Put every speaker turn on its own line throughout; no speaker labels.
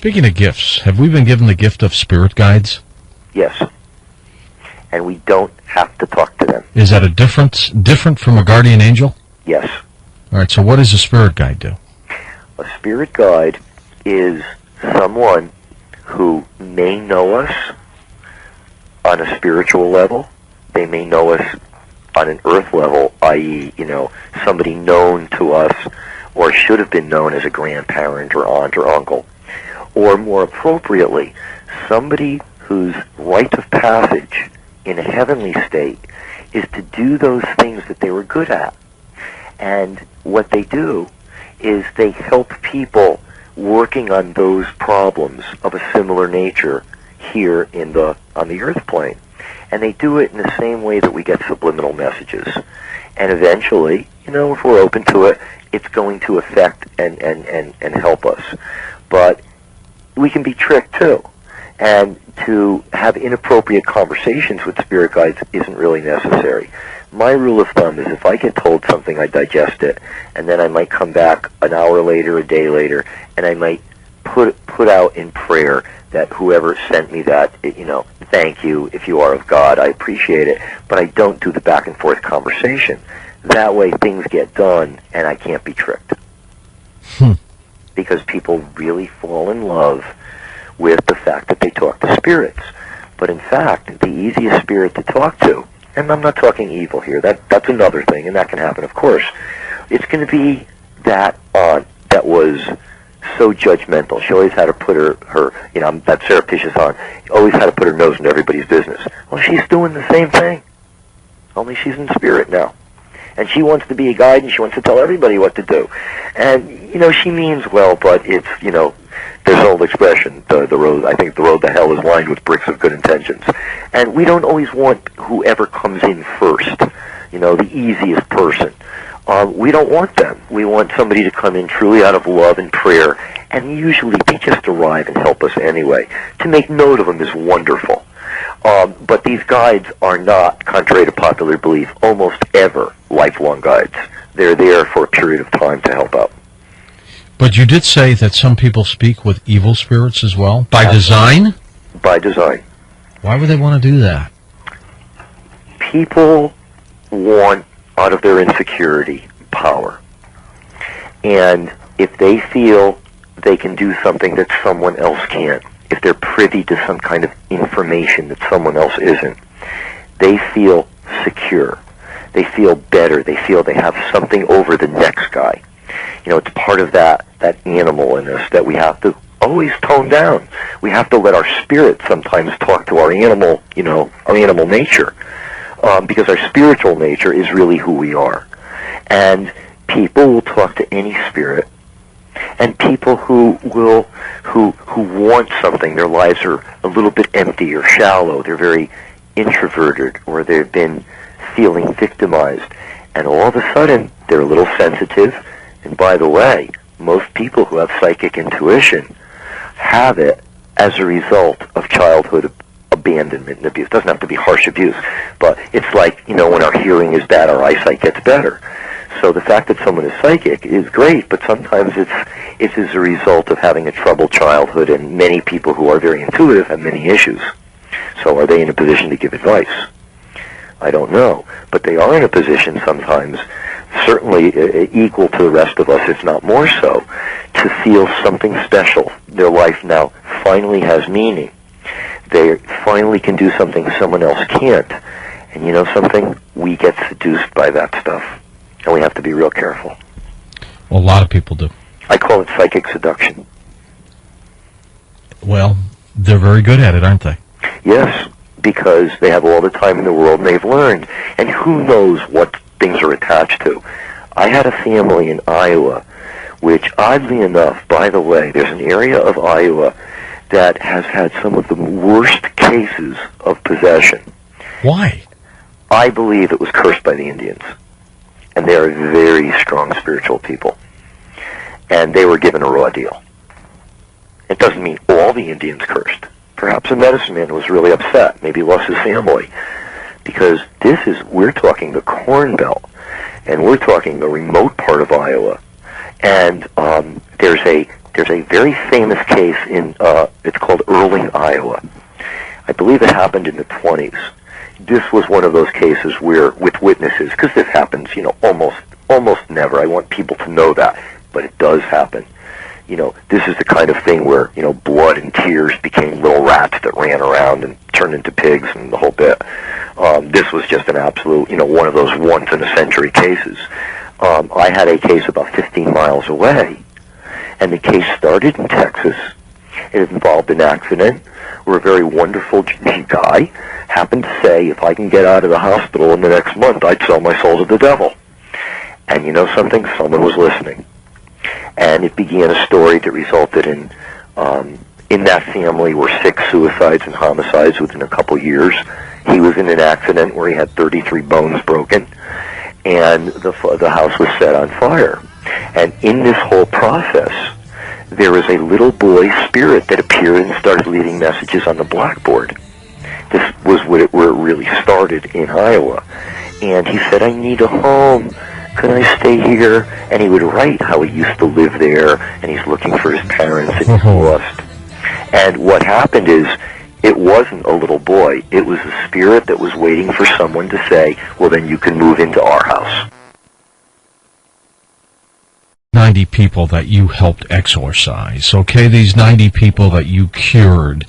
Speaking of gifts, have we been given the gift of spirit guides?
Yes. And we don't have to talk to them.
Is that different from a guardian angel?
Yes.
All right, so what does a spirit guide do?
A spirit guide is someone who may know us on a spiritual level. They may know us on an earth level, i.e., somebody known to us or should have been known as a grandparent or aunt or uncle. Or more appropriately, somebody whose rite of passage in a heavenly state is to do those things that they were good at. And what they do is they help people working on those problems of a similar nature here on the earth plane. And they do it in the same way that we get subliminal messages. And eventually, if we're open to it, it's going to affect and help us. But we can be tricked too. And to have inappropriate conversations with spirit guides isn't really necessary. My rule of thumb is if I get told something, I digest it, and then I might come back an hour later, a day later, and I might put out in prayer that whoever sent me that, thank you, if you are of God, I appreciate it, but I don't do the back and forth conversation. That way things get done, and I can't be tricked. Because people really fall in love with the fact that they talk to spirits. But in fact, the easiest spirit to talk to, and I'm not talking evil here, that's another thing, and that can happen, of course. It's going to be that aunt that was so judgmental. She always had to put her that surreptitious aunt, always had to put her nose in everybody's business. Well, she's doing the same thing, only she's in spirit now. And she wants to be a guide, and she wants to tell everybody what to do. And, she means well, but it's, there's an old expression, the road to hell is lined with bricks of good intentions. And we don't always want whoever comes in first, the easiest person. We don't want them. We want somebody to come in truly out of love and prayer, and usually they just arrive and help us anyway. To make note of them is wonderful. But these guides are not, contrary to popular belief, almost ever lifelong guides. They're there for a period of time to help out.
But you did say that some people speak with evil spirits as well? By design?
By design.
Why would they want to do that?
People want, out of their insecurity, power. And if they feel they can do something that someone else can't, if they're privy to some kind of information that someone else isn't, they feel secure. They feel better. They feel they have something over the next guy. It's part of that animal in us that we have to always tone down. We have to let our spirit sometimes talk to our animal, our animal nature, because our spiritual nature is really who we are. And people will talk to any spirit, and people who want something. Their lives are a little bit empty or shallow. They're very introverted, or they've been feeling victimized, and all of a sudden they're a little sensitive. And by the way, most people who have psychic intuition have it as a result of childhood abandonment and abuse. It doesn't have to be harsh abuse, but it's like, when our hearing is bad, our eyesight gets better. So the fact that someone is psychic is great, but sometimes it's as a result of having a troubled childhood, and many people who are very intuitive have many issues. So are they in a position to give advice? I don't know, but they are in a position sometimes, certainly equal to the rest of us, if not more so, to feel something special. Their life now finally has meaning. They finally can do something someone else can't. And you know something? We get seduced by that stuff, and we have to be real careful.
Well, a lot of people do.
I call it psychic seduction.
Well, they're very good at it, aren't they?
Yes, because they have all the time in the world, and they've learned. And who knows what things are attached to. I had a family in Iowa, which oddly enough, by the way, there's an area of Iowa that has had some of the worst cases of possession.
Why?
I believe it was cursed by the Indians. And they are very strong spiritual people. And they were given a raw deal. It doesn't mean all the Indians cursed. Perhaps a medicine man was really upset, maybe lost his family. Because we're talking the Corn Belt, and we're talking the remote part of Iowa. And there's a There's a very famous case in, it's called Earling, Iowa. I believe it happened in the 20s. This was one of those cases where, with witnesses, because this happens, almost never. I want people to know that, but it does happen. This is the kind of thing where, blood and tears became little rats that ran around and turned into pigs and the whole bit. This was just an absolute, one of those once-in-a-century cases. I had a case about 15 miles away, and the case started in Texas. It involved an accident where a very wonderful guy happened to say, if I can get out of the hospital in the next month, I'd sell my soul to the devil. And you know something? Someone was listening. And it began a story that resulted in that family were 6 suicides and homicides within a couple years. He was in an accident where he had 33 bones broken, and the house was set on fire. And in this whole process, there was a little boy spirit that appeared and started leaving messages on the blackboard. This was where it really started in Iowa. And he said, I need a home. Can I stay here? And he would write how he used to live there, and he's looking for his parents, and he's lost. And what happened is, it wasn't a little boy. It was a spirit that was waiting for someone to say, well, then you can move into our house.
90 people that you helped exorcise, okay? These 90 people that you cured,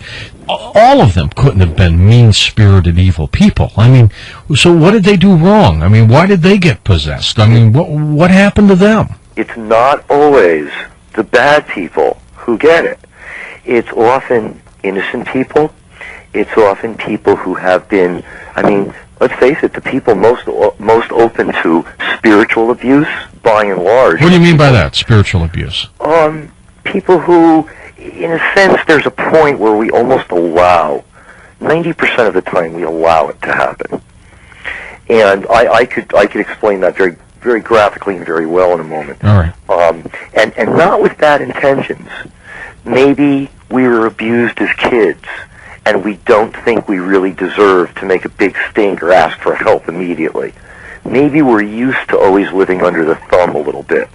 all of them couldn't have been mean-spirited evil people. I mean, so what did they do wrong? I mean, why did they get possessed? I mean, what happened to them?
It's not always the bad people who get it. It's often innocent people. It's often people who have been, let's face it, the people most open to spiritual abuse, by and large.
What do you mean by that, spiritual abuse?
People who, in a sense, there's a point where we almost allow, 90% of the time we allow it to happen. And I could explain that very, very graphically and very well in a moment.
All right.
And not with bad intentions. Maybe we were abused as kids, and we don't think we really deserve to make a big stink or ask for help immediately. Maybe we're used to always living under the thumb a little bit.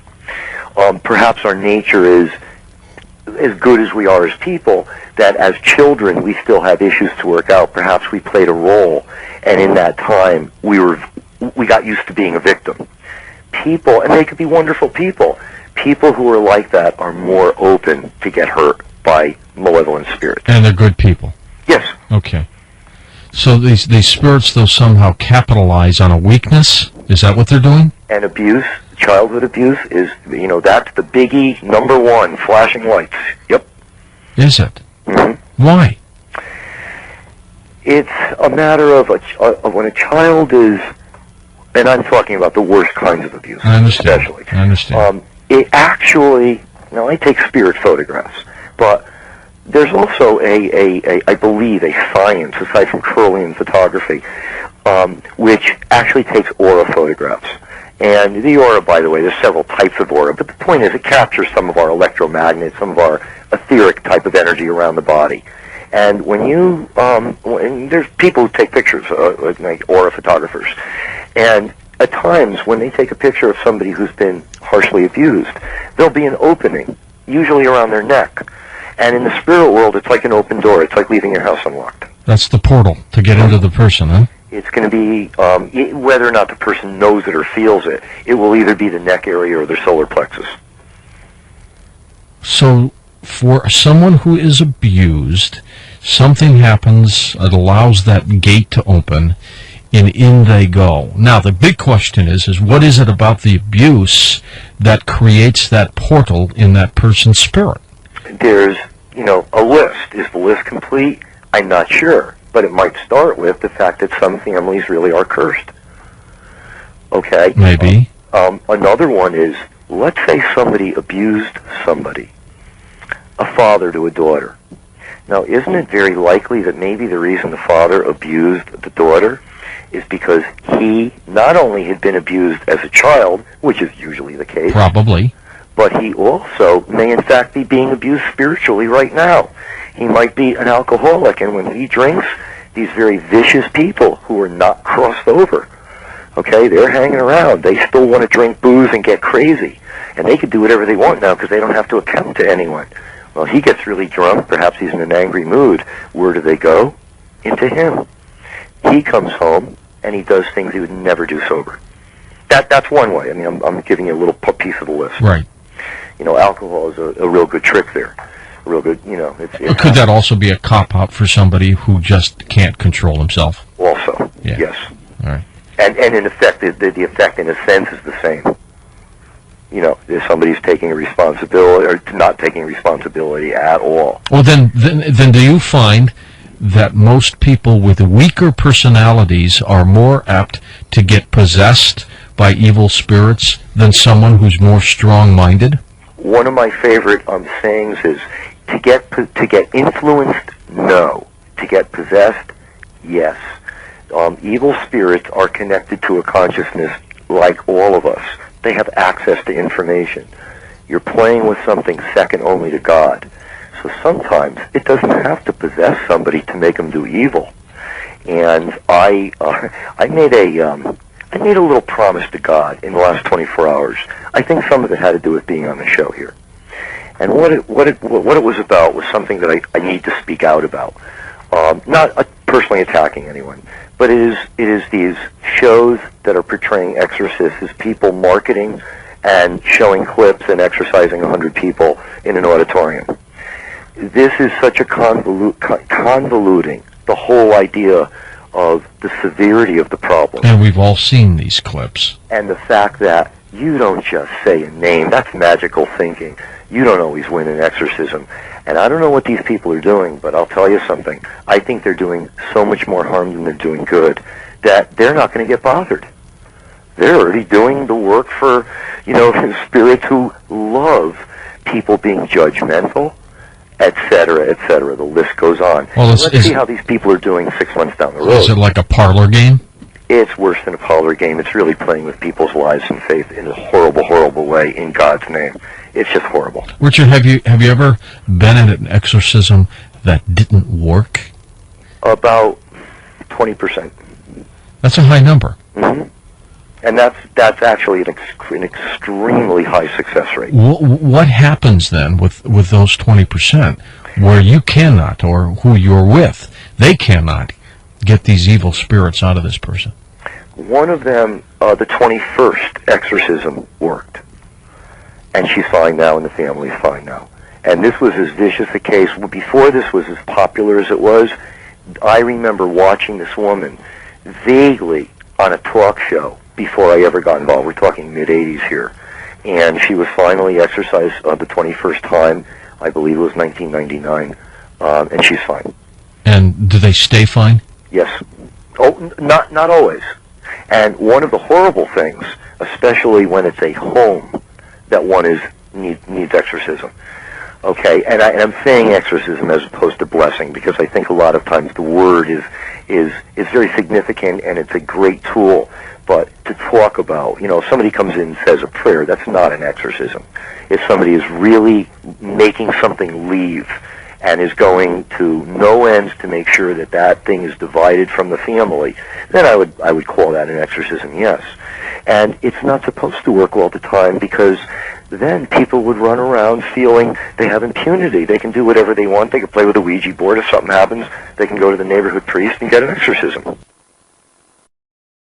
Perhaps our nature is as good as we are as people, that as children we still have issues to work out. Perhaps we played a role, and in that time we got used to being a victim. People, and they could be wonderful people who are like that are more open to get hurt by malevolent spirits.
And they're good people.
Yes.
Okay. So these spirits, though, somehow capitalize on a weakness? Is that what they're doing?
And abuse, childhood abuse, is, that's the biggie number one, flashing lights. Yep.
Is it?
Mm-hmm.
Why?
It's a matter of when a child is, and I'm talking about the worst kinds of abuse.
I understand.
Especially.
I understand.
It actually, I take spirit photographs, but there's also I believe, a science, aside from Kirlian photography, which actually takes aura photographs. And the aura, by the way, there's several types of aura, but the point is it captures some of our electromagnets, some of our etheric type of energy around the body. And when there's people who take pictures, like aura photographers, and at times when they take a picture of somebody who's been harshly abused, there'll be an opening, usually around their neck. And in the spirit world, it's like an open door. It's like leaving your house unlocked.
That's the portal to get into the person, huh?
It's going to be, whether or not the person knows it or feels it, it will either be the neck area or their solar plexus.
So for someone who is abused, something happens that allows that gate to open, and in they go. Now, the big question is what is it about the abuse that creates that portal in that person's spirit?
There's, a list. Is the list complete? I'm not sure. But it might start with the fact that some families really are cursed. Okay?
Maybe.
Another one is, let's say somebody abused somebody, a father to a daughter. Now, isn't it very likely that maybe the reason the father abused the daughter is because he not only had been abused as a child, which is usually the case.
Probably.
But he also may in fact be being abused spiritually right now. He might be an alcoholic, and when he drinks, these very vicious people who are not crossed over, Okay, they're hanging around. They still want to drink booze and get crazy. And they can do whatever they want now because they don't have to account to anyone. Well, he gets really drunk. Perhaps he's in an angry mood. Where do they go? Into him. He comes home, and he does things he would never do sober. That's one way. I mean, I'm giving you a little piece of the list.
Right.
You know, alcohol is a real good trick there. A real good, you know.
Could that also be a cop-out for somebody who just can't control himself?
Also,
yeah.
Yes.
All right.
And in effect, the effect in a sense is the same. You know, if somebody's taking a responsibility or not taking responsibility at all.
Well, then do you find that most people with weaker personalities are more apt to get possessed by evil spirits than someone who's more strong-minded?
One of my favorite sayings is, to get influenced, no. To get possessed, yes. Evil spirits are connected to a consciousness like all of us. They have access to information. You're playing with something second only to God. So sometimes it doesn't have to possess somebody to make them do evil. And I made a little promise to God in the last 24 hours. I think some of it had to do with being on the show here. And what it was about was something that I need to speak out about. Not personally attacking anyone, but it is these shows that are portraying exorcists as people marketing and showing clips and exorcising 100 people in an auditorium. This is such a convoluting the whole idea of the severity of the problem.
And we've all seen these clips.
And the fact that you don't just say a name, that's magical thinking. You don't always win an exorcism. And I don't know what these people are doing, but I'll tell you something. I think they're doing so much more harm than they're doing good that they're not going to get bothered. They're already doing the work for, you know, spirits who love people being judgmental, etc., etc. The list goes on.
Well,
let's see how these people are doing 6 months down the road.
Is it like a parlor game?
It's worse than a parlor game. It's really playing with people's lives and faith in a horrible, horrible way in God's name. It's just horrible.
Richard, have you ever been in an exorcism that didn't work?
About 20%.
That's a high number.
Mm-hmm. And that's actually an extremely high success rate.
What happens then with those 20% where you cannot, or who you're with, they cannot get these evil spirits out of this person?
One of them, the 21st exorcism worked. And she's fine now, and the family's fine now. And this was as vicious a case. Before this was as popular as it was, I remember watching this woman vaguely on a talk show before I ever got involved. We're talking mid-'80s here. And she was finally exorcised the 21st time. I believe it was 1999. And she's fine.
And do they stay fine?
Yes. Oh, not always. And one of the horrible things, especially when it's a home that one needs exorcism. Okay, and I'm saying exorcism as opposed to blessing because I think a lot of times the word is very significant and it's a great tool. But to talk about, you know, if somebody comes in and says a prayer, that's not an exorcism. If somebody is really making something leave and is going to no ends to make sure that that thing is divided from the family, then I would call that an exorcism, yes. And it's not supposed to work all the time because then people would run around feeling they have impunity. They can do whatever they want. They can play with a Ouija board. If something happens, they can go to the neighborhood priest and get an exorcism.